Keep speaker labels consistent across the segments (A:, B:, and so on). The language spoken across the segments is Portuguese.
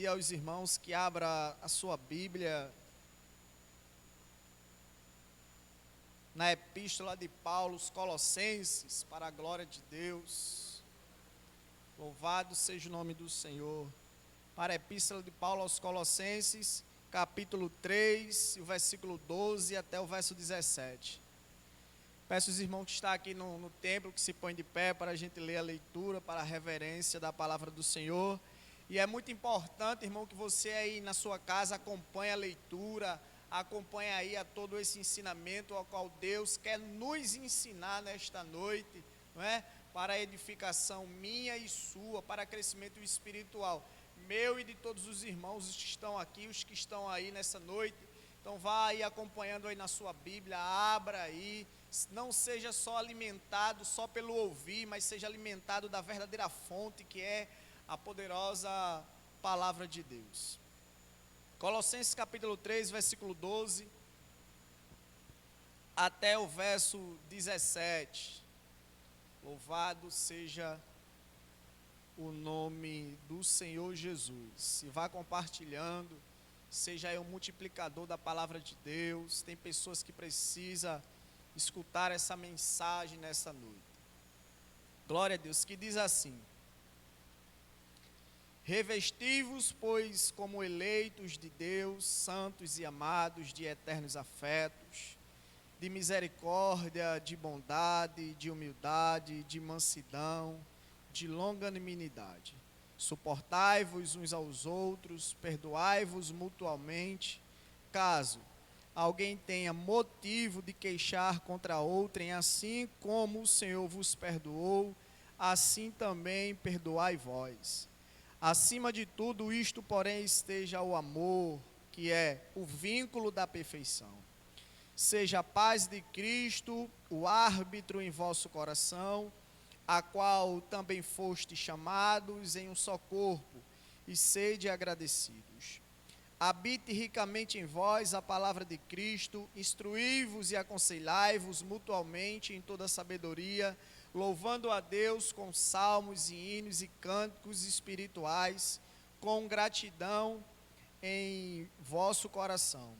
A: pedir aos irmãos que abra a sua Bíblia na epístola de Paulo aos Colossenses, para a glória de Deus. Louvado seja o nome do Senhor. Para a epístola de Paulo aos Colossenses, capítulo 3, o versículo 12 até o verso 17. Peço aos irmãos que estão aqui no templo que se põem de pé para a gente ler a leitura, para a reverência da palavra do Senhor. E é muito importante, irmão, que você aí na sua casa acompanhe a leitura, acompanhe aí a todo esse ensinamento ao qual Deus quer nos ensinar nesta noite, não é? Para a edificação minha e sua, para crescimento espiritual, meu e de todos os irmãos que estão aqui, os que estão aí nessa noite. Então vá aí acompanhando aí na sua Bíblia, abra aí, não seja só alimentado só pelo ouvir, mas seja alimentado da verdadeira fonte que é a poderosa palavra de Deus. Colossenses capítulo 3, versículo 12 até o verso 17. Louvado seja o nome do Senhor Jesus. E vá compartilhando, seja aí um multiplicador da palavra de Deus. Tem pessoas que precisam escutar essa mensagem nessa noite. Glória a Deus, que diz assim: revesti-vos, pois, como eleitos de Deus, santos e amados, de eternos afetos, de misericórdia, de bondade, de humildade, de mansidão, de longanimidade. Suportai-vos uns aos outros, perdoai-vos mutualmente, caso alguém tenha motivo de queixar contra outrem, assim como o Senhor vos perdoou, assim também perdoai vós. Acima de tudo isto, porém, esteja o amor, que é o vínculo da perfeição. Seja a paz de Cristo o árbitro em vosso coração, a qual também fostes chamados em um só corpo, e sede agradecidos. Habite ricamente em vós a palavra de Cristo, instruí-vos e aconselhai-vos mutualmente em toda sabedoria, louvando a Deus com salmos e hinos e cânticos espirituais, com gratidão em vosso coração.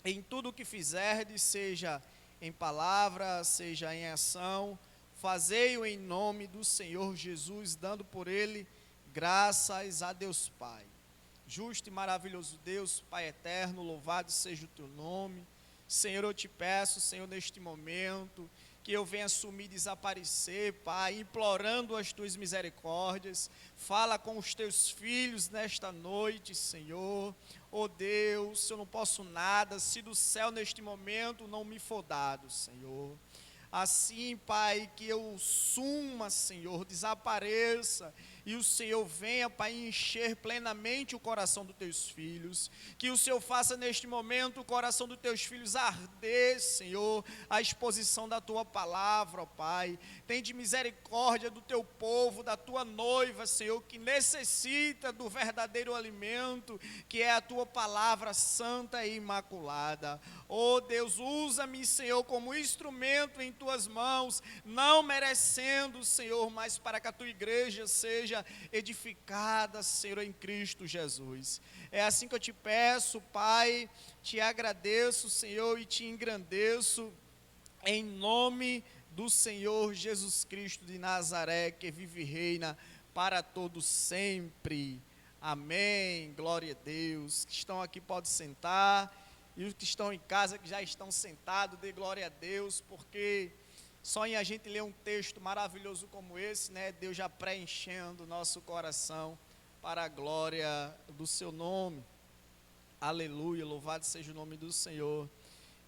A: Em tudo o que fizerdes, seja em palavra, seja em ação, fazei-o em nome do Senhor Jesus, dando por ele graças a Deus Pai. Justo e maravilhoso Deus, Pai eterno, louvado seja o teu nome. Senhor, eu te peço, Senhor, neste momento, que eu venha sumir e desaparecer, Pai, implorando as tuas misericórdias. Fala com os teus filhos nesta noite, Senhor. Oh Deus, eu não posso nada se do céu neste momento não me for dado, Senhor. Assim, Pai, que eu suma, Senhor, desapareça, e o Senhor venha, Pai, encher plenamente o coração dos teus filhos, que o Senhor faça neste momento o coração dos teus filhos arder, Senhor, a exposição da tua palavra, ó Pai. Tem de misericórdia do teu povo, da tua noiva, Senhor, que necessita do verdadeiro alimento, que é a tua palavra santa e imaculada. Oh Deus, usa-me, Senhor, como instrumento em tuas mãos, não merecendo, Senhor, mas para que a tua igreja seja edificada, Senhor, em Cristo Jesus. É assim que eu te peço, Pai, te agradeço, Senhor, e te engrandeço, em nome do Senhor Jesus Cristo de Nazaré, que vive e reina para todos sempre. Amém. Glória a Deus. Que estão aqui podem sentar. E os que estão em casa, que já estão sentados, dê glória a Deus, porque só em a gente ler um texto maravilhoso como esse, né, Deus já preenchendo o nosso coração para a glória do seu nome. Aleluia, louvado seja o nome do Senhor.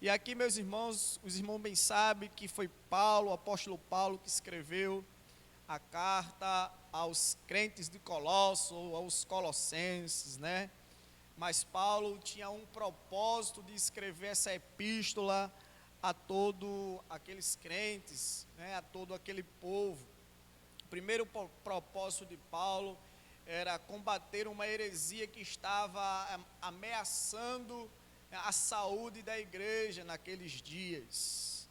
A: E aqui, meus irmãos, os irmãos bem sabem que foi Paulo, o apóstolo Paulo, que escreveu a carta aos crentes de Colossos, ou aos colossenses, né? Mas Paulo tinha um propósito de escrever essa epístola a todos aqueles crentes, né, a todo aquele povo. O primeiro propósito de Paulo era combater uma heresia que estava ameaçando a saúde da igreja naqueles dias.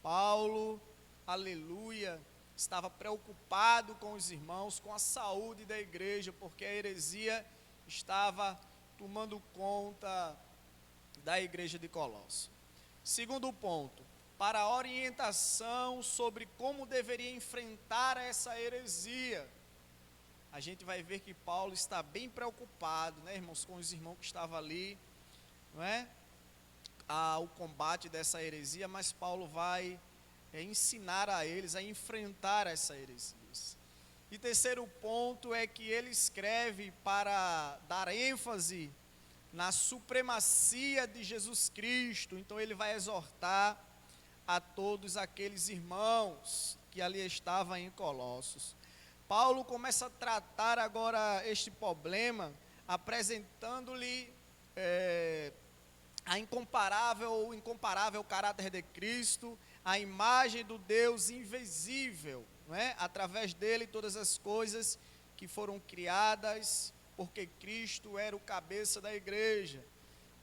A: Paulo, aleluia, estava preocupado com os irmãos, com a saúde da igreja, porque a heresia estava tomando conta da igreja de Colossos. Segundo ponto, para a orientação sobre como deveria enfrentar essa heresia. A gente vai ver que Paulo está bem preocupado, né, irmãos, com os irmãos que estavam ali, não é? O combate dessa heresia, mas Paulo vai ensinar a eles a enfrentar essa heresia. E terceiro ponto é que ele escreve para dar ênfase na supremacia de Jesus Cristo. Então ele vai exortar a todos aqueles irmãos que ali estavam em Colossos. Paulo começa a tratar agora este problema, apresentando-lhe o incomparável caráter de Cristo, a imagem do Deus invisível, não é? Através dele todas as coisas que foram criadas, porque Cristo era o cabeça da igreja.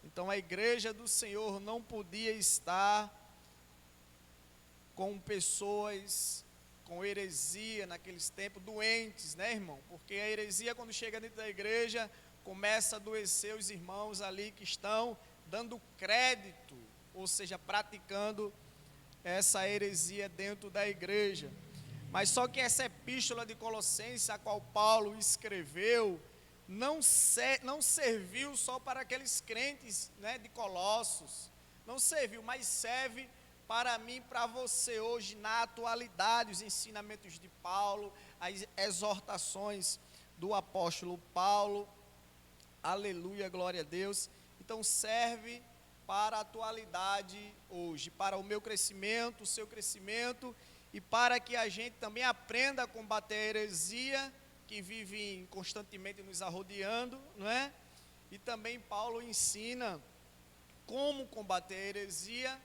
A: Então a igreja do Senhor não podia estar com pessoas com heresia naqueles tempos, doentes, né, irmão? Porque a heresia, quando chega dentro da igreja, começa a adoecer os irmãos ali que estão dando crédito, ou seja, praticando essa heresia dentro da igreja. Mas só que essa epístola de Colossenses, a qual Paulo escreveu, não serviu só para aqueles crentes, né, de Colossos, não serviu, mas serve para mim e para você hoje, na atualidade, os ensinamentos de Paulo, as exortações do apóstolo Paulo, aleluia, glória a Deus. Então serve para a atualidade hoje, para o meu crescimento, o seu crescimento, e para que a gente também aprenda a combater a heresia, que vive constantemente nos arrodeando, não é? E também Paulo ensina como combater a heresia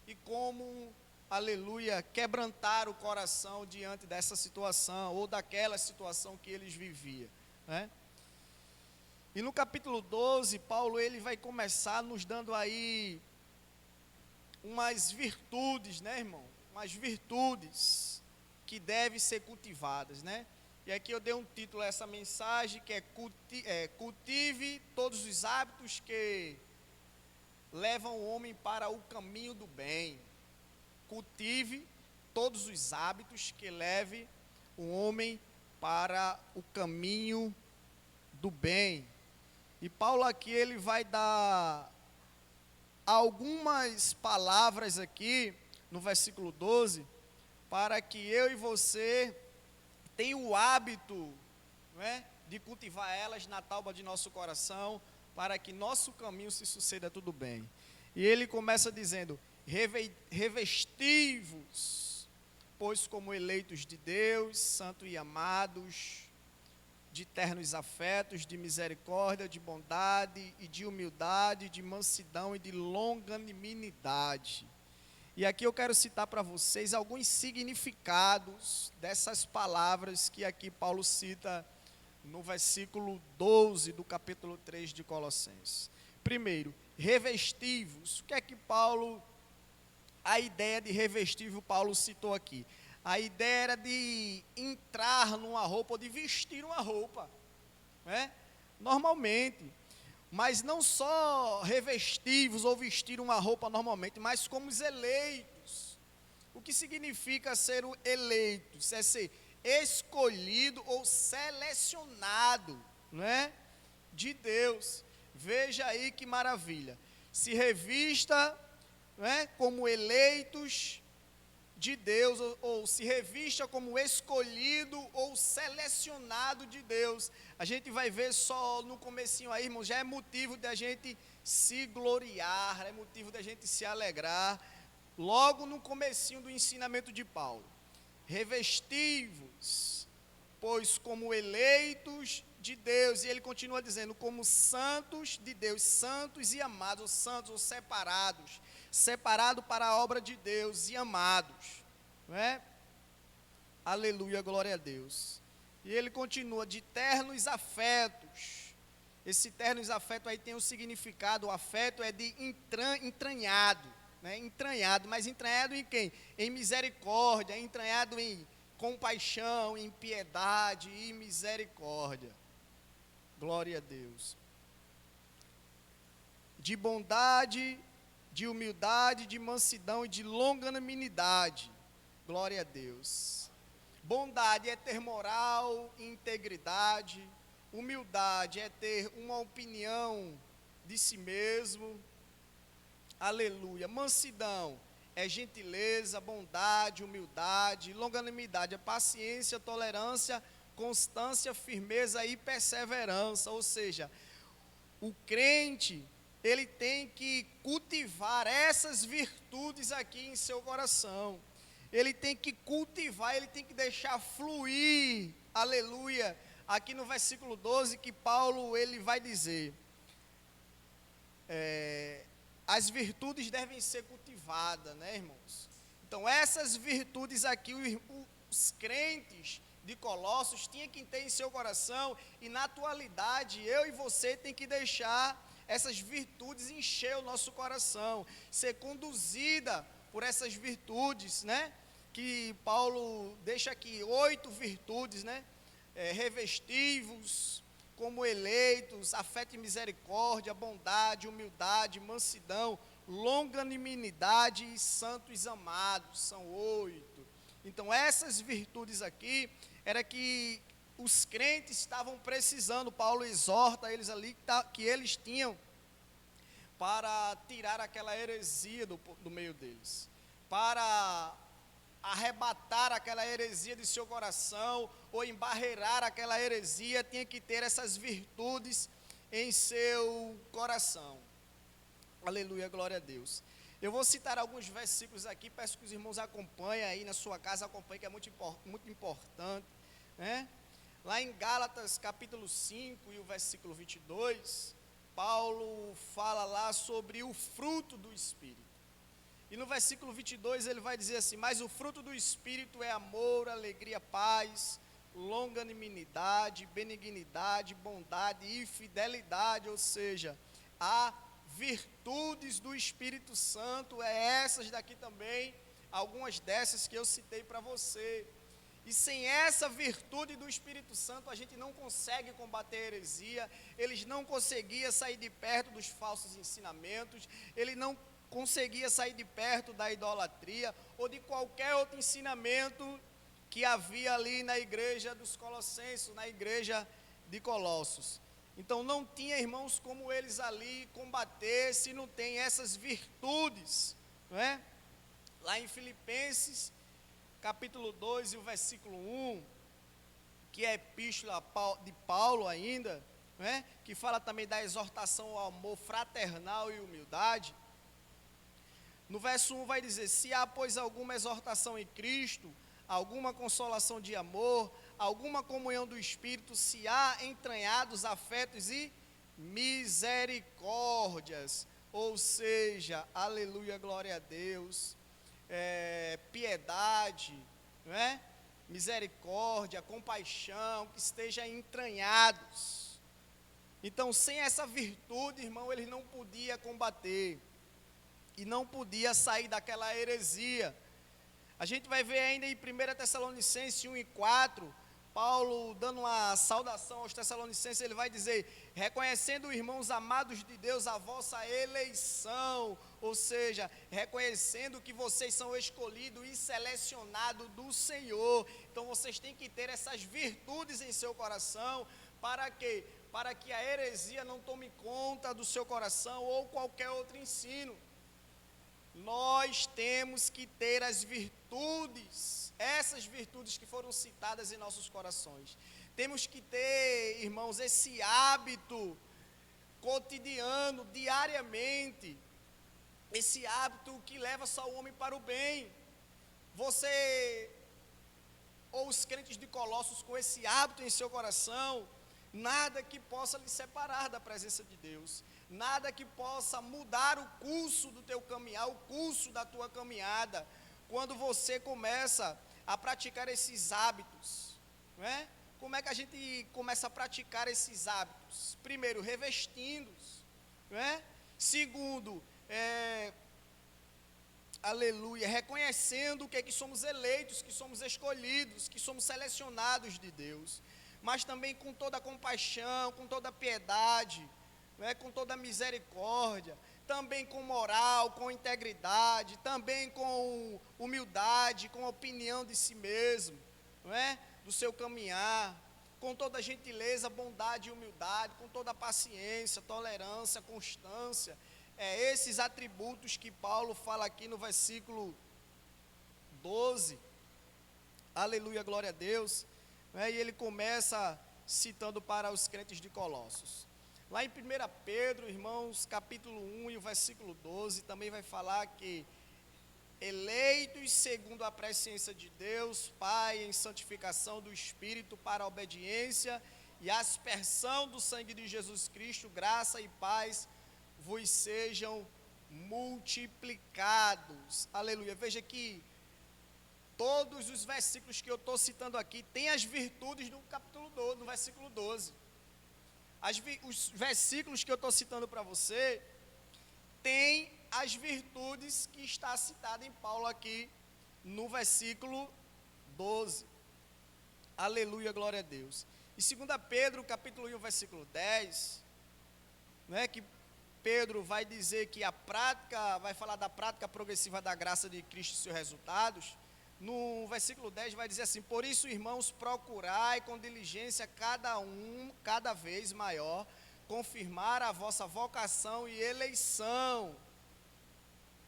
A: e como, aleluia, quebrantar o coração diante dessa situação, ou daquela situação que eles viviam, né? E no capítulo 12, Paulo ele vai começar nos dando aí umas virtudes, né, irmão? Umas virtudes que devem ser cultivadas, né? E aqui eu dei um título a essa mensagem, que é cultive todos os hábitos que levam o homem para o caminho do bem. Cultive todos os hábitos que levem o homem para o caminho do bem. E Paulo aqui ele vai dar algumas palavras aqui no versículo 12, para que eu e você tenham o hábito, não é, de cultivar elas na tauba de nosso coração, para que nosso caminho se suceda tudo bem. E ele começa dizendo: revesti-vos, pois como eleitos de Deus, santos e amados, de ternos afetos, de misericórdia, de bondade e de humildade, de mansidão e de longanimidade. E aqui eu quero citar para vocês alguns significados dessas palavras que aqui Paulo cita no versículo 12 do capítulo 3 de Colossenses. Primeiro, revesti-vos. O que é que a ideia de revestível Paulo citou aqui? A ideia era de entrar numa roupa, ou de vestir uma roupa, né? Normalmente, mas não só revestir-vos ou vestir uma roupa normalmente, mas como os eleitos. O que significa ser o eleito? Isso é ser escolhido ou selecionado, não é? De Deus. Veja aí que maravilha. Se revista, não é, como eleitos de Deus, ou se revista como escolhido ou selecionado de Deus. A gente vai ver só no comecinho aí, irmão, já é motivo de a gente se gloriar, é motivo de a gente se alegrar, logo no comecinho do ensinamento de Paulo. Revesti-vos, pois como eleitos de Deus, e ele continua dizendo, como santos de Deus, santos e amados, ou santos ou separados, separados para a obra de Deus e amados, não é? Aleluia, glória a Deus. E ele continua, de ternos afetos. Esse ternos afeto aí tem um significado, o afeto é de entranhado, né? Entranhado, mas entranhado em quem? Em misericórdia, entranhado em compaixão, em piedade e misericórdia. Glória a Deus. De bondade, de humildade, de mansidão e de longanimidade. Glória a Deus. Bondade é ter moral e integridade. Humildade é ter uma opinião de si mesmo. Aleluia. Mansidão é gentileza, bondade, humildade. Longanimidade é paciência, tolerância, constância, firmeza e perseverança. Ou seja, o crente, ele tem que cultivar essas virtudes aqui em seu coração. Ele tem que cultivar, ele tem que deixar fluir, aleluia. Aqui no versículo 12 que Paulo, ele vai dizer, as virtudes devem ser cultivadas, né, irmãos? Então essas virtudes aqui, os crentes de Colossos tinham que ter em seu coração, e na atualidade, eu e você tem que deixar essas virtudes encher o nosso coração, ser conduzida por essas virtudes, né? Que Paulo deixa aqui 8 virtudes, né? Revestivos como eleitos, afeto e misericórdia, bondade, humildade, mansidão, longanimidade e santos amados. São 8. Então essas virtudes aqui era que os crentes estavam precisando. Paulo exorta eles ali que eles tinham para tirar aquela heresia do meio deles, para arrebatar aquela heresia de seu coração, ou embarrear aquela heresia, tinha que ter essas virtudes em seu coração. Aleluia, glória a Deus. Eu vou citar alguns versículos aqui, peço que os irmãos acompanhem aí na sua casa, acompanhem, que é muito importante, né? Lá em Gálatas capítulo 5 e o versículo 22, Paulo fala lá sobre o fruto do Espírito. E no versículo 22 ele vai dizer assim: mas o fruto do Espírito é amor, alegria, paz, longanimidade, benignidade, bondade e fidelidade. Ou seja, há virtudes do Espírito Santo, essas daqui também, algumas dessas que eu citei para você. E sem essa virtude do Espírito Santo, a gente não consegue combater a heresia, eles não conseguiam sair de perto dos falsos ensinamentos, ele não conseguia sair de perto da idolatria, ou de qualquer outro ensinamento que havia ali na igreja dos Colossenses, na igreja de Colossos. Então não tinha, irmãos, como eles ali combater, se não tem essas virtudes, não é? Lá em Filipenses, capítulo 2 e o versículo 1, que é epístola de Paulo ainda, não é? Que fala também da exortação ao amor fraternal e humildade. No verso 1 vai dizer: se há, pois, alguma exortação em Cristo, alguma consolação de amor, alguma comunhão do Espírito, se há entranhados afetos e misericórdias, ou seja, aleluia, glória a Deus, piedade, não é? Misericórdia, compaixão, que estejam entranhados. Então, sem essa virtude, irmão, eles não podiam combater, e não podia sair daquela heresia. A gente vai ver ainda em 1 Tessalonicenses 1 e 4, Paulo dando uma saudação aos Tessalonicenses, ele vai dizer: reconhecendo, irmãos amados de Deus, a vossa eleição, ou seja, reconhecendo que vocês são escolhidos e selecionados do Senhor. Então vocês têm que ter essas virtudes em seu coração, para quê? Para que a heresia não tome conta do seu coração ou qualquer outro ensino. Nós temos que ter as virtudes, essas virtudes que foram citadas em nossos corações. Temos que ter, irmãos, esse hábito cotidiano, diariamente, esse hábito que leva só o homem para o bem. Você, ou os crentes de Colossos, com esse hábito em seu coração, nada que possa lhe separar da presença de Deus, nada que possa mudar o curso do teu caminhar, o curso da tua caminhada, quando você começa a praticar esses hábitos, não é? Como é que a gente começa a praticar esses hábitos? Primeiro, revestindo-os, não é? Segundo, aleluia, reconhecendo que somos eleitos, que somos escolhidos, que somos selecionados de Deus. mas também com toda compaixão, com toda piedade, né, com toda misericórdia, também com moral, com integridade, também com humildade, com opinião de si mesmo, não é? Do seu caminhar, com toda gentileza, bondade e humildade, com toda paciência, tolerância, constância. Esses atributos que Paulo fala aqui no versículo 12, aleluia, glória a Deus, né? E ele começa citando para os crentes de Colossos. Lá em 1 Pedro, irmãos, capítulo 1 e o versículo 12, também vai falar que eleitos segundo a presciência de Deus, Pai, em santificação do Espírito para a obediência e aspersão do sangue de Jesus Cristo, graça e paz vos sejam multiplicados. Aleluia. Veja que todos os versículos que eu estou citando aqui têm as virtudes do capítulo 12, no versículo 12. Os versículos que eu estou citando para você têm as virtudes que está citada em Paulo aqui no versículo 12. Aleluia, glória a Deus. E 2 Pedro, capítulo 1, versículo 10, né, que Pedro vai dizer que a prática, vai falar da prática progressiva da graça de Cristo e seus resultados. No versículo 10 vai dizer assim: por isso, irmãos, procurai com diligência cada vez maior, confirmar a vossa vocação e eleição,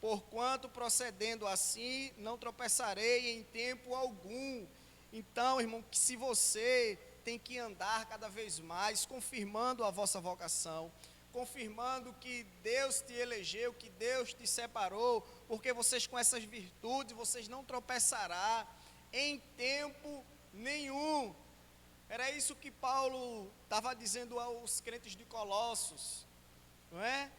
A: porquanto procedendo assim, não tropeçarei em tempo algum. Então, irmão, que se você tem que andar cada vez mais, confirmando a vossa vocação, confirmando que Deus te elegeu, que Deus te separou, porque vocês com essas virtudes, vocês não tropeçarão em tempo nenhum. Era isso que Paulo estava dizendo aos crentes de Colossos, não é?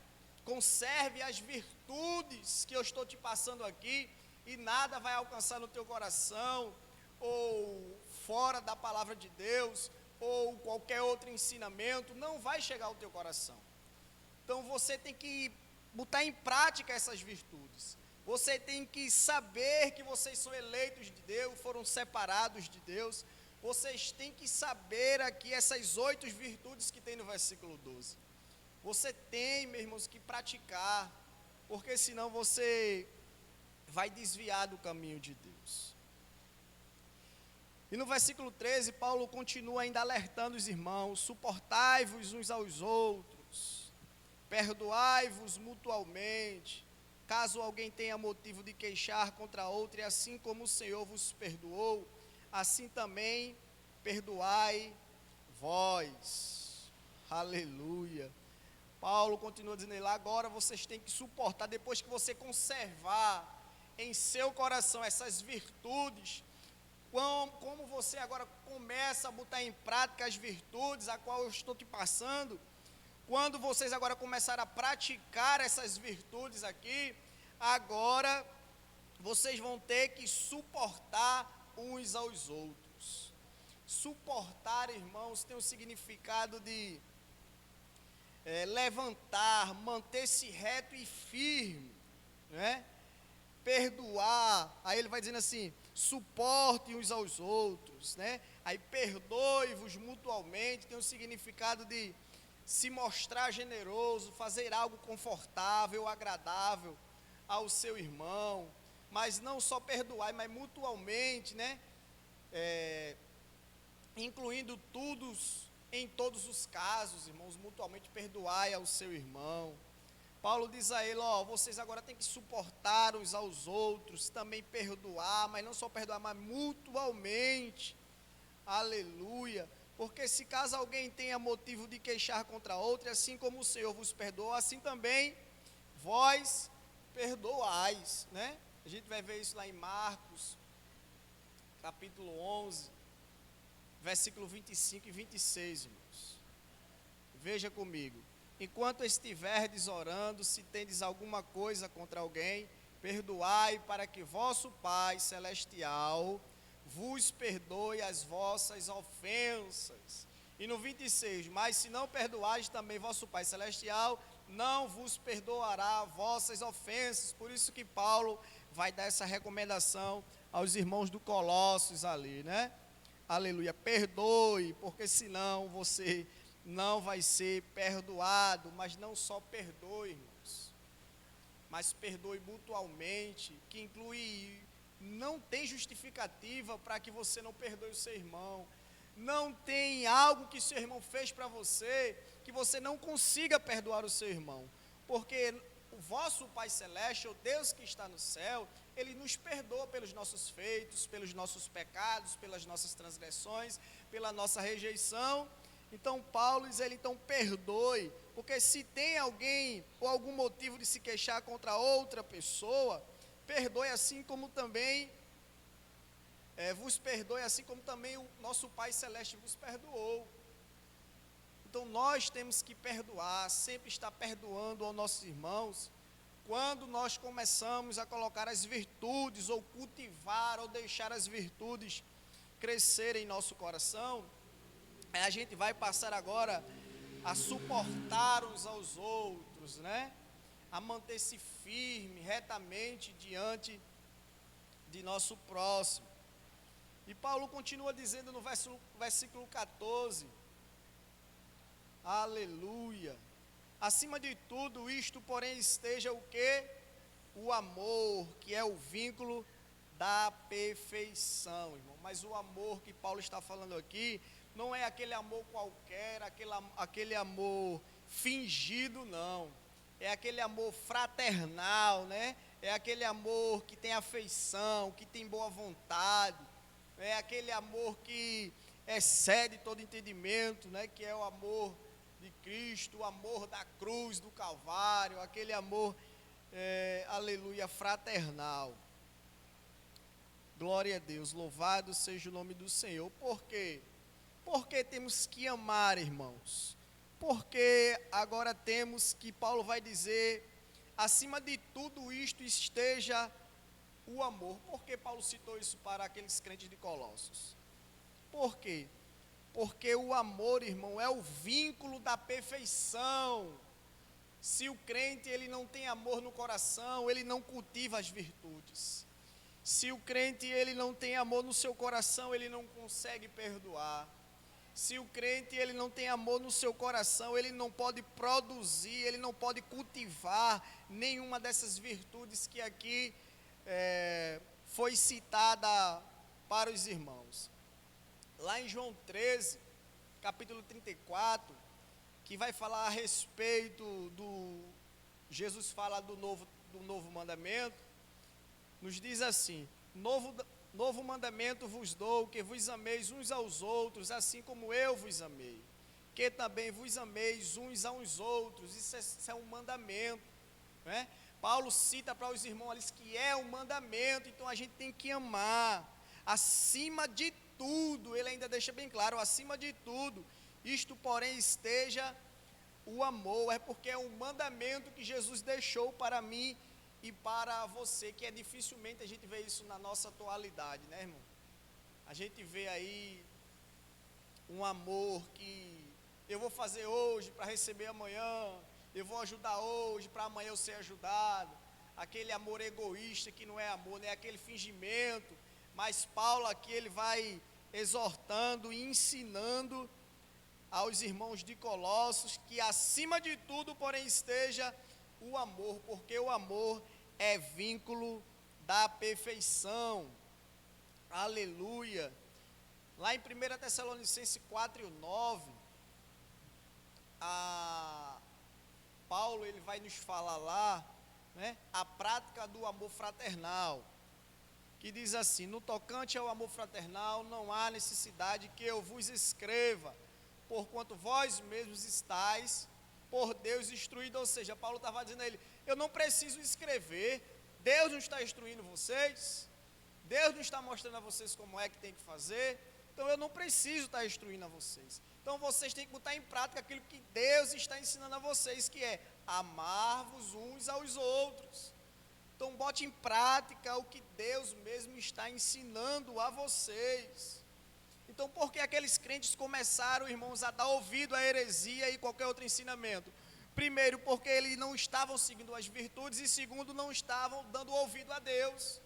A: Conserve as virtudes que eu estou te passando aqui, e nada vai alcançar no teu coração, ou fora da palavra de Deus, ou qualquer outro ensinamento, não vai chegar ao teu coração. Então você tem que botar em prática essas virtudes. Você tem que saber que vocês são eleitos de Deus, foram separados de Deus. Vocês têm que saber aqui essas 8 virtudes que tem no versículo 12. Você tem, meus irmãos, que praticar, porque senão você vai desviar do caminho de Deus. E no versículo 13, Paulo continua ainda alertando os irmãos: suportai-vos uns aos outros, perdoai-vos mutualmente, caso alguém tenha motivo de queixar contra outro, e assim como o Senhor vos perdoou, assim também perdoai vós. Aleluia. Paulo continua dizendo lá: agora vocês têm que suportar, depois que você conservar em seu coração essas virtudes, como você agora começa a botar em prática as virtudes a qual eu estou te passando, quando vocês agora começarem a praticar essas virtudes aqui, agora vocês vão ter que suportar uns aos outros. Suportar, irmãos, tem um significado de levantar, manter-se reto e firme, né? Perdoar, aí ele vai dizendo assim: suporte uns aos outros, né? Aí perdoe-vos mutualmente, tem um significado de se mostrar generoso, fazer algo confortável, agradável ao seu irmão, mas não só perdoar, mas mutualmente, né? Incluindo em todos os casos, irmãos, mutualmente perdoai ao seu irmão. Paulo diz a ele: vocês agora têm que suportar uns aos outros, também perdoar, mas não só perdoar, mas mutualmente. Aleluia. Porque se caso alguém tenha motivo de queixar contra outro, assim como o Senhor vos perdoa, assim também vós perdoais, né? A gente vai ver isso lá em Marcos, capítulo 11, versículo 25 e 26, irmãos. Veja comigo: enquanto estiverdes orando, se tendes alguma coisa contra alguém, perdoai, para que vosso Pai celestial vos perdoe as vossas ofensas. E no 26, mas se não perdoais, também vosso Pai celestial não vos perdoará vossas ofensas. Por isso que Paulo vai dar essa recomendação aos irmãos do Colossos ali, né? aleluia, perdoe, porque senão você não vai ser perdoado. Mas não só perdoe, irmãos, mas perdoe mutualmente, que inclui, não tem justificativa para que você não perdoe o seu irmão. Não tem algo que seu irmão fez para você que você não consiga perdoar o seu irmão, porque o vosso Pai Celeste, o Deus que está no céu, Ele nos perdoa pelos nossos feitos, pelos nossos pecados, pelas nossas transgressões, pela nossa rejeição. Então Paulo diz, ele então perdoe, porque se tem alguém ou algum motivo de se queixar contra outra pessoa, perdoe assim como também vos perdoe, assim como também o nosso Pai Celeste vos perdoou. Então nós temos que perdoar, sempre estar perdoando aos nossos irmãos. Quando nós começamos a colocar as virtudes, ou cultivar, ou deixar as virtudes crescer em nosso coração, a gente vai passar agora a suportar uns aos outros, né? A manter-se firme, retamente diante de nosso próximo. E Paulo continua dizendo no versículo 14, aleluia, acima de tudo isto, porém, esteja o quê? O amor, que é o vínculo da perfeição, irmão. Mas o amor que Paulo está falando aqui, não é aquele amor qualquer, aquele amor fingido, não. É aquele amor fraternal, né? É aquele amor que tem afeição, que tem boa vontade. É aquele amor que excede todo entendimento, né? Que é o amor de Cristo, o amor da cruz, do Calvário, aquele amor, aleluia, fraternal. Glória a Deus, louvado seja o nome do Senhor. Por quê? Porque temos que amar, irmãos. Porque agora temos que, Paulo vai dizer, acima de tudo isto esteja o amor. Por que Paulo citou isso para aqueles crentes de Colossos? Por quê? Porque o amor, irmão, é o vínculo da perfeição. Se o crente ele não tem amor no coração, ele não cultiva as virtudes. Se o crente ele não tem amor no seu coração, ele não consegue perdoar. Se o crente ele não tem amor no seu coração, ele não pode produzir, ele não pode cultivar nenhuma dessas virtudes que aqui foi citada para os irmãos. Lá em João 13, capítulo 34, que vai falar a respeito Jesus fala do novo mandamento, nos diz assim, novo mandamento vos dou, que vos ameis uns aos outros, assim como eu vos amei, que também vos ameis uns aos outros. Isso é um mandamento, né? Paulo cita para os irmãos ali que é um mandamento, então a gente tem que amar, acima de tudo, ele ainda deixa bem claro, acima de tudo, isto porém esteja o amor, é porque é um mandamento que Jesus deixou para mim e para você, que dificilmente a gente vê isso na nossa atualidade, né, irmão? A gente vê aí um amor que eu vou fazer hoje para receber amanhã, eu vou ajudar hoje para amanhã eu ser ajudado, aquele amor egoísta que não é amor, né? Aquele fingimento. Mas Paulo aqui ele vai exortando e ensinando aos irmãos de Colossos que acima de tudo, porém, esteja o amor, porque o amor é vínculo da perfeição. Aleluia. Lá em 1 Tessalonicenses 4:9, Paulo ele vai nos falar lá, né, a prática do amor fraternal, que diz assim: no tocante ao amor fraternal, não há necessidade que eu vos escreva, porquanto vós mesmos estáis por Deus instruídos. Ou seja, Paulo estava dizendo a ele, eu não preciso escrever, Deus não está instruindo vocês, Deus não está mostrando a vocês como é que tem que fazer, então eu não preciso estar instruindo a vocês. Então vocês têm que botar em prática aquilo que Deus está ensinando a vocês, que é amar-vos uns aos outros. Então bote em prática o que Deus mesmo está ensinando a vocês. Então por que aqueles crentes começaram, irmãos, a dar ouvido à heresia e qualquer outro ensinamento? Primeiro, porque eles não estavam seguindo as virtudes, e segundo, não estavam dando ouvido a Deus.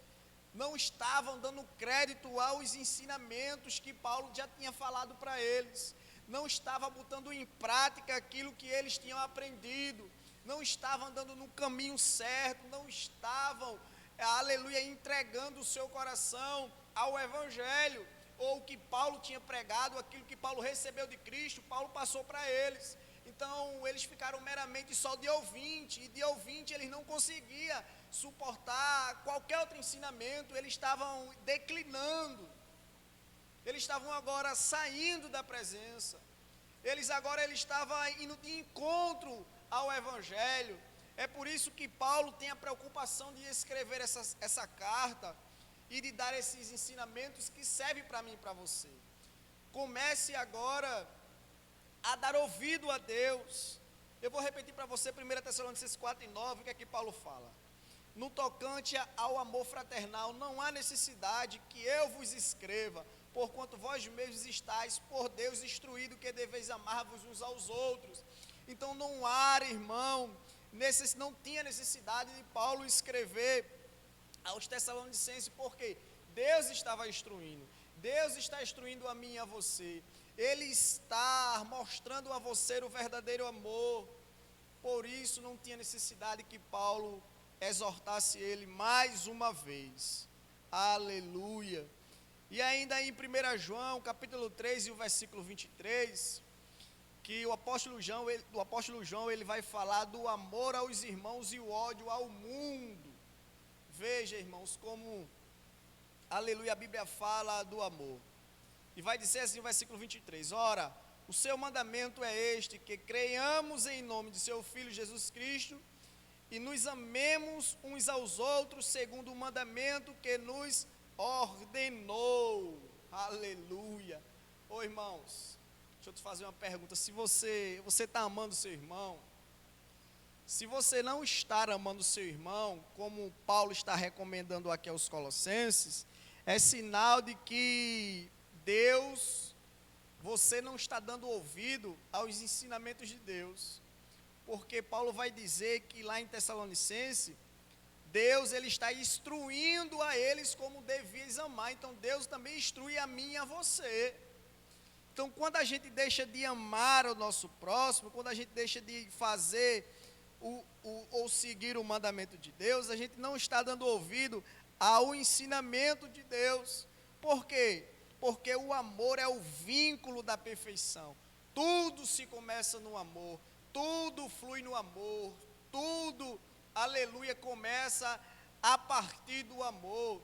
A: não estavam dando crédito aos ensinamentos que Paulo já tinha falado para eles, não estavam botando em prática aquilo que eles tinham aprendido, não estavam andando no caminho certo, não estavam, aleluia, entregando o seu coração ao Evangelho, ou o que Paulo tinha pregado, aquilo que Paulo recebeu de Cristo, Paulo passou para eles. Então eles ficaram meramente só de ouvinte, e de ouvinte eles não conseguiam suportar qualquer outro ensinamento, eles estavam declinando, eles estavam agora saindo da presença, eles estavam indo de encontro ao Evangelho. É por isso que Paulo tem a preocupação de escrever essa carta e de dar esses ensinamentos que servem para mim e para você. Comece agora a dar ouvido a Deus. Eu vou repetir para você 1 Tessalonicenses 4:9, o que é que Paulo fala? No tocante ao amor fraternal, não há necessidade que eu vos escreva, porquanto vós mesmos estáis por Deus instruído que deveis amar-vos uns aos outros. Então não há, irmão, não tinha necessidade de Paulo escrever aos Tessalonicenses, porque Deus estava instruindo, Deus está instruindo a mim e a você, Ele está mostrando a você o verdadeiro amor. Por isso não tinha necessidade que Paulo exortasse ele mais uma vez. Aleluia. E ainda em 1 João, capítulo 3 e o versículo 23, que o apóstolo João ele vai falar do amor aos irmãos e o ódio ao mundo. Veja, irmãos, como, aleluia, a Bíblia fala do amor. E vai dizer assim no versículo 23, ora, o seu mandamento é este, que creiamos em nome de seu Filho Jesus Cristo, e nos amemos uns aos outros, segundo o mandamento que nos ordenou. Aleluia. Ô irmãos, deixa eu te fazer uma pergunta, se você está amando seu irmão, se você não está amando seu irmão, como Paulo está recomendando aqui aos Colossenses, é sinal de que Deus, você não está dando ouvido aos ensinamentos de Deus, porque Paulo vai dizer que lá em Tessalonicense, Deus ele está instruindo a eles como devias amar, então Deus também instrui a mim e a você. Então quando a gente deixa de amar o nosso próximo, quando a gente deixa de fazer ou seguir o mandamento de Deus, a gente não está dando ouvido ao ensinamento de Deus. Por quê? Porque o amor é o vínculo da perfeição. Tudo se começa no amor, tudo flui no amor, tudo, aleluia, começa a partir do amor.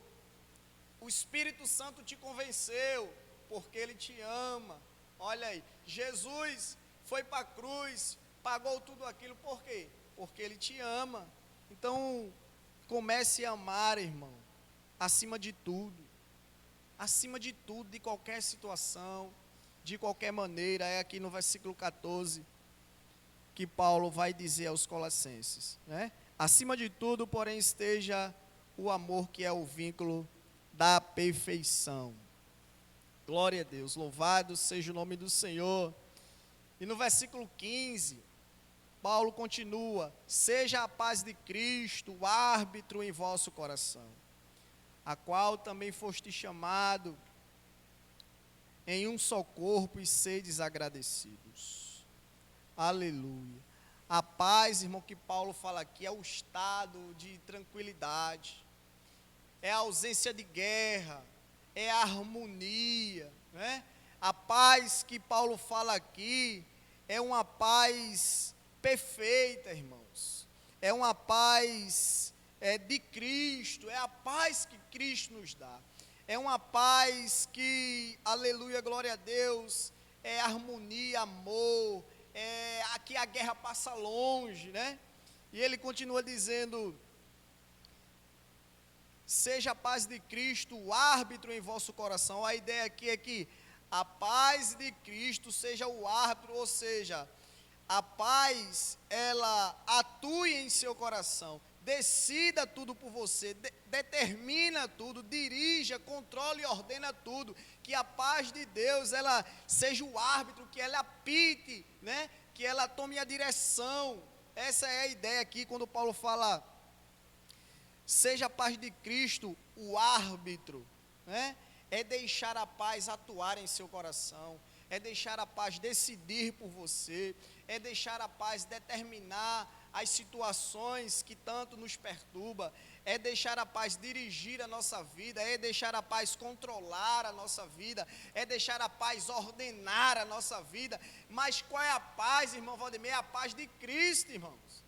A: O Espírito Santo te convenceu, porque Ele te ama. Olha aí, Jesus foi para a cruz, pagou tudo aquilo, por quê? Porque Ele te ama. Então, comece a amar, irmão, acima de tudo, de qualquer situação, de qualquer maneira. É aqui no versículo 14, que Paulo vai dizer aos Colossenses, né? Acima de tudo, porém, esteja o amor, que é o vínculo da perfeição. Glória a Deus, louvado seja o nome do Senhor. E no versículo 15, Paulo continua: seja a paz de Cristo o árbitro em vosso coração, a qual também foste chamado em um só corpo, e sedes agradecidos. Aleluia. A paz, irmão, que Paulo fala aqui é o estado de tranquilidade, é a ausência de guerra, é a harmonia, né? A paz que Paulo fala aqui é uma paz perfeita, irmãos. É uma paz de Cristo, é a paz que Cristo nos dá. É uma paz que, aleluia, glória a Deus, é harmonia, amor, aqui a guerra passa longe, né? E ele continua dizendo: seja a paz de Cristo o árbitro em vosso coração. A ideia aqui é que a paz de Cristo seja o árbitro, ou seja, a paz, ela atue em seu coração, decida tudo por você, determina tudo, dirija, controle e ordena tudo. Que a paz de Deus, ela seja o árbitro, que ela apite, né? Que ela tome a direção. Essa é a ideia aqui, quando Paulo fala Seja a paz de Cristo o árbitro, né? É deixar a paz atuar em seu coração, é deixar a paz decidir por você, é deixar a paz determinar as situações que tanto nos perturba, é deixar a paz dirigir a nossa vida, é deixar a paz controlar a nossa vida, é deixar a paz ordenar a nossa vida. Mas qual é a paz, irmão Valdemir? É a paz de Cristo, irmãos.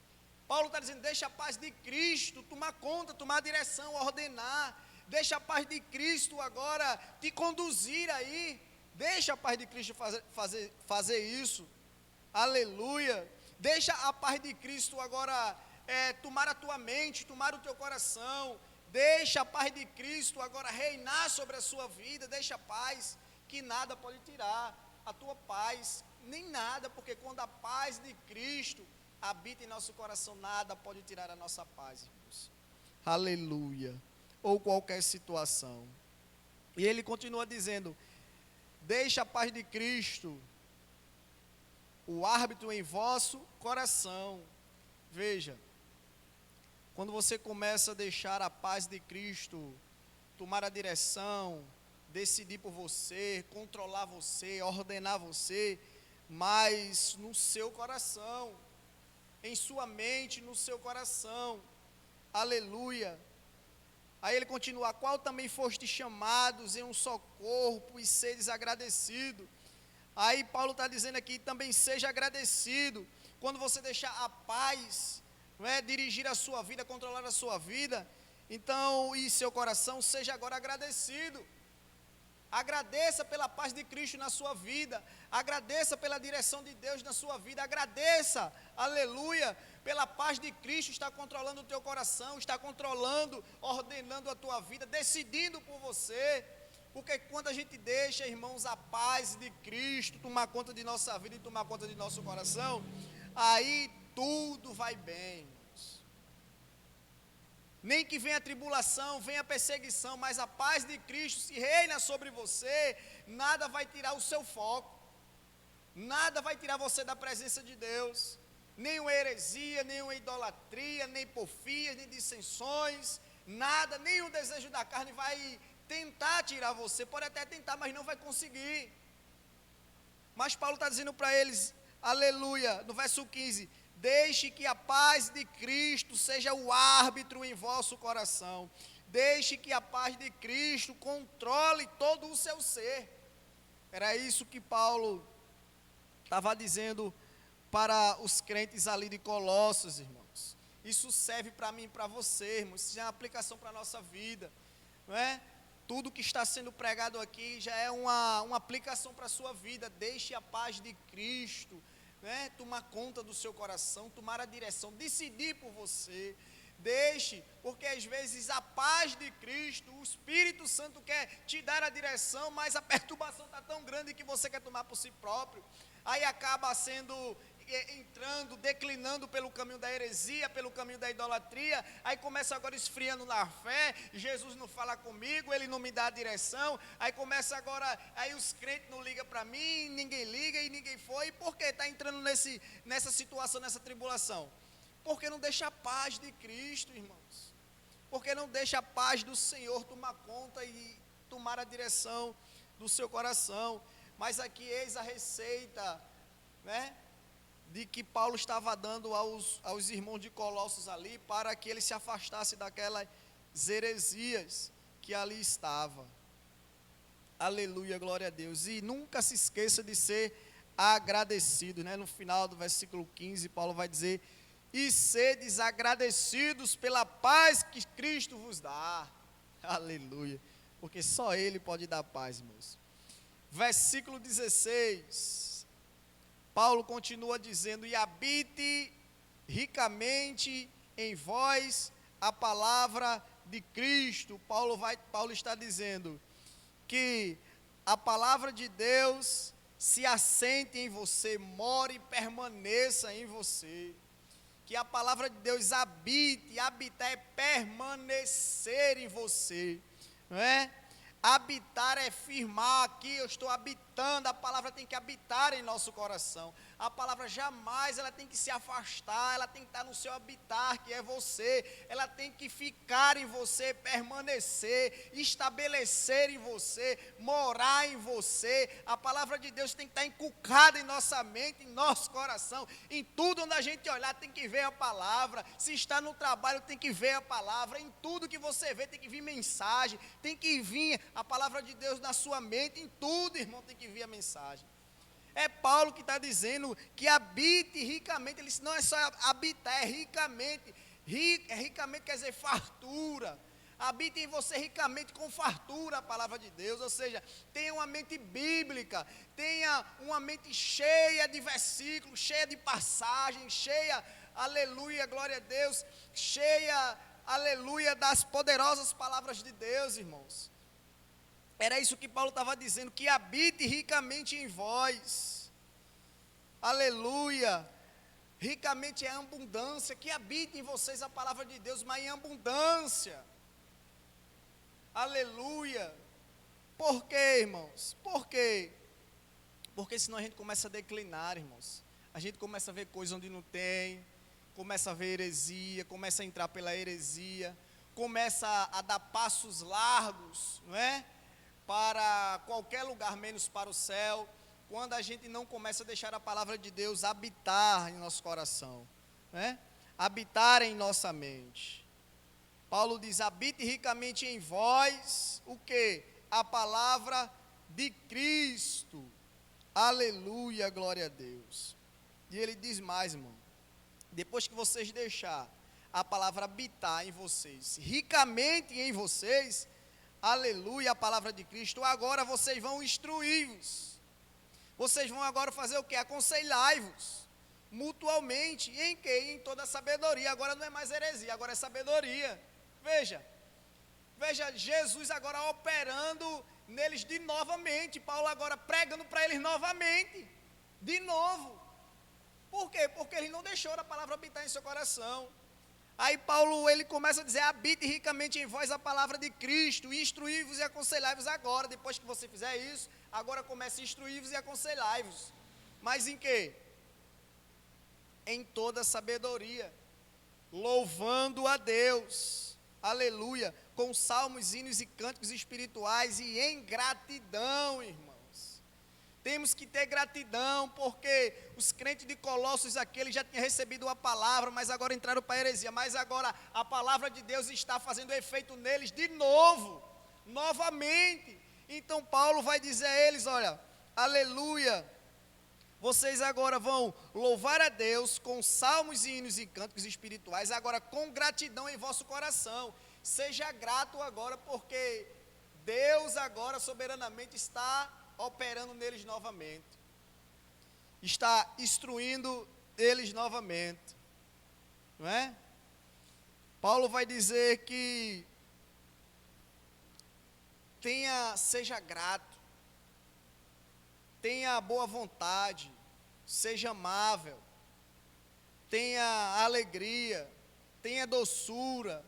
A: Paulo está dizendo, deixa a paz de Cristo tomar conta, tomar direção, ordenar. Deixa a paz de Cristo agora te conduzir aí. Deixa a paz de Cristo fazer isso. Aleluia. Deixa a paz de Cristo agora tomar a tua mente, tomar o teu coração. Deixa a paz de Cristo agora reinar sobre a sua vida. Deixa a paz, que nada pode tirar a tua paz, nem nada, porque quando a paz de Cristo habita em nosso coração, nada pode tirar a nossa paz, irmãos. Aleluia. Ou qualquer situação. E ele continua dizendo, deixa a paz de Cristo o árbitro em vosso coração. Veja, quando você começa a deixar a paz de Cristo tomar a direção, decidir por você, controlar você, ordenar você, mas no seu coração, em sua mente, no seu coração. Aleluia. Aí ele continua, a qual também fostes chamados em um só corpo e sedes agradecidos. Aí Paulo está dizendo aqui, também seja agradecido. Quando você deixar a paz, dirigir a sua vida, controlar a sua vida, então, e seu coração, seja agora agradecido. Agradeça pela paz de Cristo na sua vida, agradeça pela direção de Deus na sua vida, agradeça, aleluia, pela paz de Cristo, está controlando o teu coração, está controlando, ordenando a tua vida, decidindo por você, porque quando a gente deixa, irmãos, a paz de Cristo tomar conta de nossa vida e tomar conta de nosso coração, aí tudo vai bem. Nem que venha a tribulação, venha a perseguição, mas a paz de Cristo se reina sobre você, nada vai tirar o seu foco, nada vai tirar você da presença de Deus, nenhuma heresia, nenhuma idolatria, nem porfias, nem dissensões, nada, nenhum desejo da carne vai tentar tirar você, pode até tentar, mas não vai conseguir. Mas Paulo está dizendo para eles, aleluia, no verso 15, deixe que a paz de Cristo seja o árbitro em vosso coração. Deixe que a paz de Cristo controle todo o seu ser. Era isso que Paulo estava dizendo para os crentes ali de Colossos, irmãos. Isso serve para mim e para você, irmãos. Isso já é uma aplicação para a nossa vida, não é? Tudo que está sendo pregado aqui já é uma aplicação para a sua vida. Deixe a paz de Cristo tomar conta do seu coração, tomar a direção, decidir por você. Deixe, porque às vezes a paz de Cristo, o Espírito Santo quer te dar a direção, mas a perturbação está tão grande que você quer tomar por si próprio. Aí acaba entrando, declinando pelo caminho da heresia, pelo caminho da idolatria, aí começa agora esfriando na fé, Jesus não fala comigo, ele não me dá a direção, aí começa agora, aí os crentes não ligam para mim, ninguém liga e ninguém foi, por que está entrando nessa situação, nessa tribulação? Porque não deixa a paz de Cristo, irmãos, porque não deixa a paz do Senhor tomar conta e tomar a direção do seu coração. Mas aqui eis a receita, de que Paulo estava dando aos irmãos de Colossos ali, para que eles se afastassem daquelas heresias que ali estavam. Aleluia, glória a Deus. E nunca se esqueça de ser agradecido, No final do versículo 15, Paulo vai dizer, e sedes agradecidos pela paz que Cristo vos dá. Aleluia, porque só Ele pode dar paz, irmãos. Versículo 16, Paulo continua dizendo, e habite ricamente em vós a palavra de Cristo. Paulo está dizendo que a palavra de Deus se assente em você, more e permaneça em você. Que a palavra de Deus habite, habitar é permanecer em você, não é? Habitar é firmar, aqui eu estou habitando habitando, a palavra tem que habitar em nosso coração. A palavra jamais ela tem que se afastar, ela tem que estar no seu habitar, que é você. Ela tem que ficar em você, permanecer, estabelecer em você, morar em você. A palavra de Deus tem que estar inculcada em nossa mente, em nosso coração. Em tudo onde a gente olhar tem que ver a palavra. Se está no trabalho tem que ver a palavra. Em tudo que você vê tem que vir mensagem, tem que vir a palavra de Deus na sua mente. Em tudo, irmão, tem que vir a mensagem. É Paulo que está dizendo que habite ricamente. Ele disse, não é só habitar, é ricamente. Ricamente quer dizer fartura. Habite em você ricamente com fartura a palavra de Deus. Ou seja, tenha uma mente bíblica, tenha uma mente cheia de versículos, cheia de passagens, cheia, aleluia, glória a Deus, cheia, aleluia, das poderosas palavras de Deus, irmãos. Era isso que Paulo estava dizendo, que habite ricamente em vós, aleluia, ricamente é abundância, que habite em vocês a palavra de Deus, mas em abundância, aleluia. Por quê, irmãos? Por quê? Porque senão a gente começa a declinar, irmãos, a gente começa a ver coisa onde não tem, começa a ver heresia, começa a entrar pela heresia, começa a dar passos largos, não é? Para qualquer lugar, menos para o céu, quando a gente não começa a deixar a palavra de Deus habitar em nosso coração, né? Habitar em nossa mente. Paulo diz, habite ricamente em vós, o quê? A palavra de Cristo, aleluia, glória a Deus. E ele diz mais, irmão, depois que vocês deixar a palavra habitar em vocês, ricamente em vocês, aleluia, a palavra de Cristo, agora vocês vão instruí-vos. Vocês vão agora fazer o quê? Aconselhai-vos mutualmente. Em quê? Em toda a sabedoria. Agora não é mais heresia, agora é sabedoria. Veja, Jesus agora operando neles de novamente. Paulo agora pregando para eles novamente. De novo. Por quê? Porque ele não deixou a palavra habitar em seu coração. Aí Paulo, ele começa a dizer, habite ricamente em vós a palavra de Cristo, instruí-vos e aconselhai-vos agora. Depois que você fizer isso, agora comece a instruí-vos e aconselhai-vos. Mas em quê? Em toda sabedoria, louvando a Deus, aleluia, com salmos, hinos e cânticos espirituais e em gratidão, irmãos. Temos que ter gratidão, porque os crentes de Colossos aqui, eles já tinham recebido a palavra, mas agora entraram para a heresia, mas agora a palavra de Deus está fazendo efeito neles de novo, novamente. Então Paulo vai dizer a eles, olha, aleluia, vocês agora vão louvar a Deus com salmos, hinos e cânticos espirituais, agora com gratidão em vosso coração. Seja grato agora, porque Deus agora soberanamente está operando neles novamente, está instruindo eles novamente, não é? Paulo vai dizer que seja grato, tenha boa vontade, seja amável, tenha alegria, tenha doçura,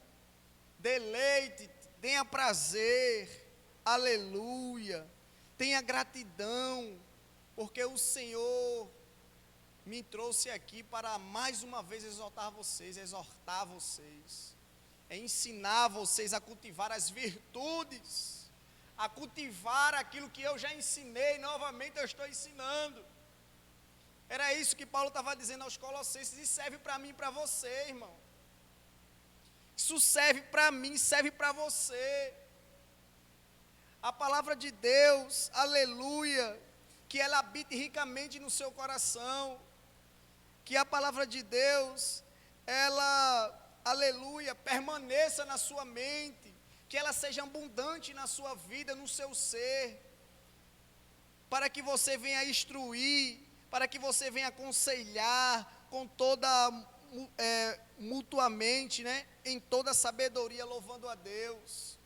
A: deleite, tenha prazer, aleluia, tenha gratidão, porque o Senhor me trouxe aqui para mais uma vez exortar vocês, ensinar vocês a cultivar as virtudes, a cultivar aquilo que eu já ensinei, novamente eu estou ensinando. Era isso que Paulo estava dizendo aos Colossenses, e serve para mim e para você, irmão. Isso serve para mim, serve para você. A palavra de Deus, aleluia, que ela habite ricamente no seu coração, que a palavra de Deus, ela, aleluia, permaneça na sua mente, que ela seja abundante na sua vida, no seu ser, para que você venha instruir, para que você venha aconselhar com toda, mutuamente, né, em toda sabedoria, louvando a Deus.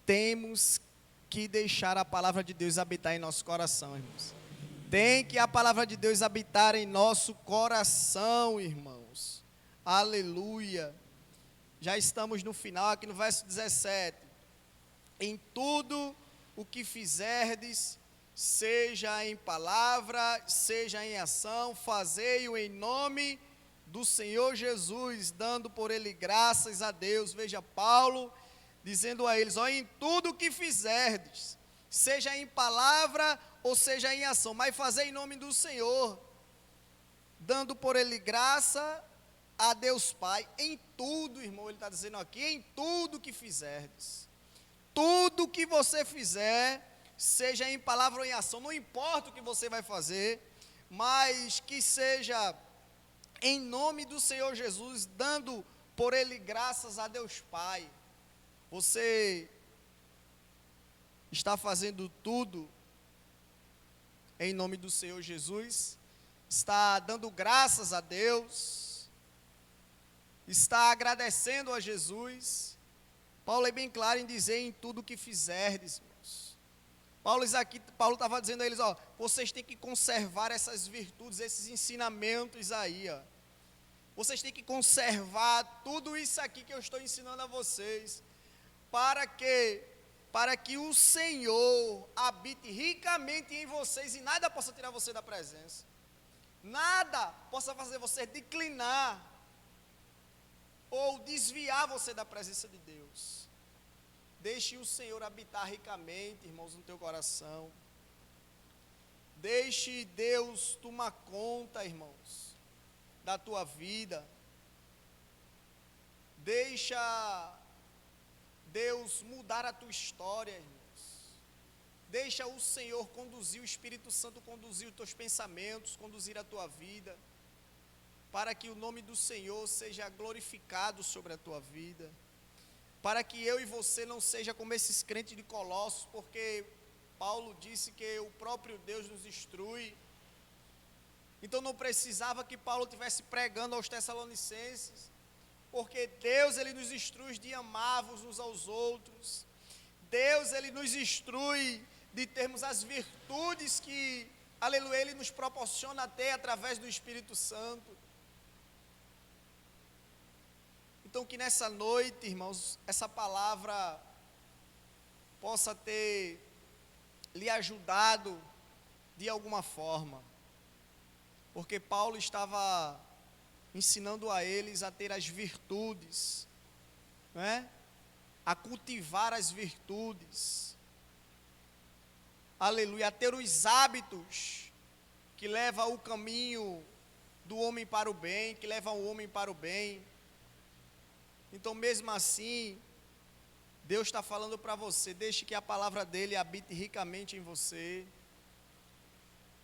A: Temos que deixar a palavra de Deus habitar em nosso coração, irmãos. Tem que a palavra de Deus habitar em nosso coração, irmãos. Aleluia. Já estamos no final, aqui no verso 17. Em tudo o que fizerdes, seja em palavra, seja em ação, fazei-o em nome do Senhor Jesus, dando por ele graças a Deus. Veja Paulo dizendo a eles: ó, em tudo o que fizerdes, seja em palavra ou seja em ação, mas fazei em nome do Senhor, dando por ele graça a Deus Pai. Em tudo, irmão, ele está dizendo aqui, em tudo que fizerdes, tudo que você fizer, seja em palavra ou em ação, não importa o que você vai fazer, mas que seja em nome do Senhor Jesus, dando por ele graças a Deus Pai. Você está fazendo tudo em nome do Senhor Jesus? Está dando graças a Deus? Está agradecendo a Jesus? Paulo é bem claro em dizer: em tudo que fizerdes, irmãos. Paulo estava dizendo a eles: ó, vocês têm que conservar essas virtudes, esses ensinamentos aí, ó. Vocês têm que conservar tudo isso aqui que eu estou ensinando a vocês, para que o Senhor habite ricamente em vocês e nada possa tirar você da presença. Nada possa fazer você declinar ou desviar você da presença de Deus. Deixe o Senhor habitar ricamente, irmãos, no teu coração. Deixe Deus tomar conta, irmãos, da tua vida. Deixa Deus mudar a tua história, irmãos. Deixa o Senhor conduzir, o Espírito Santo conduzir os teus pensamentos, conduzir a tua vida, para que o nome do Senhor seja glorificado sobre a tua vida, para que eu e você não seja como esses crentes de Colossos, porque Paulo disse que o próprio Deus nos instrui. Então não precisava que Paulo estivesse pregando aos Tessalonicenses, porque Deus, ele nos instrui de amarmos uns aos outros. Deus, ele nos instrui de termos as virtudes que, aleluia, ele nos proporciona até através do Espírito Santo. Então que nessa noite, irmãos, essa palavra possa ter lhe ajudado de alguma forma, porque Paulo estava ensinando a eles a ter as virtudes, não é? A cultivar as virtudes, aleluia, a ter os hábitos que levam o caminho do homem para o bem, que levam o homem para o bem. Então, mesmo assim, Deus está falando para você: deixe que a palavra dele habite ricamente em você.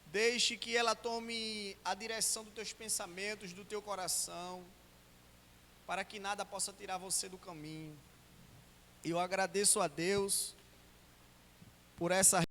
A: Deixe que ela tome a direção dos teus pensamentos, do teu coração, para que nada possa tirar você do caminho. Eu agradeço a Deus por essa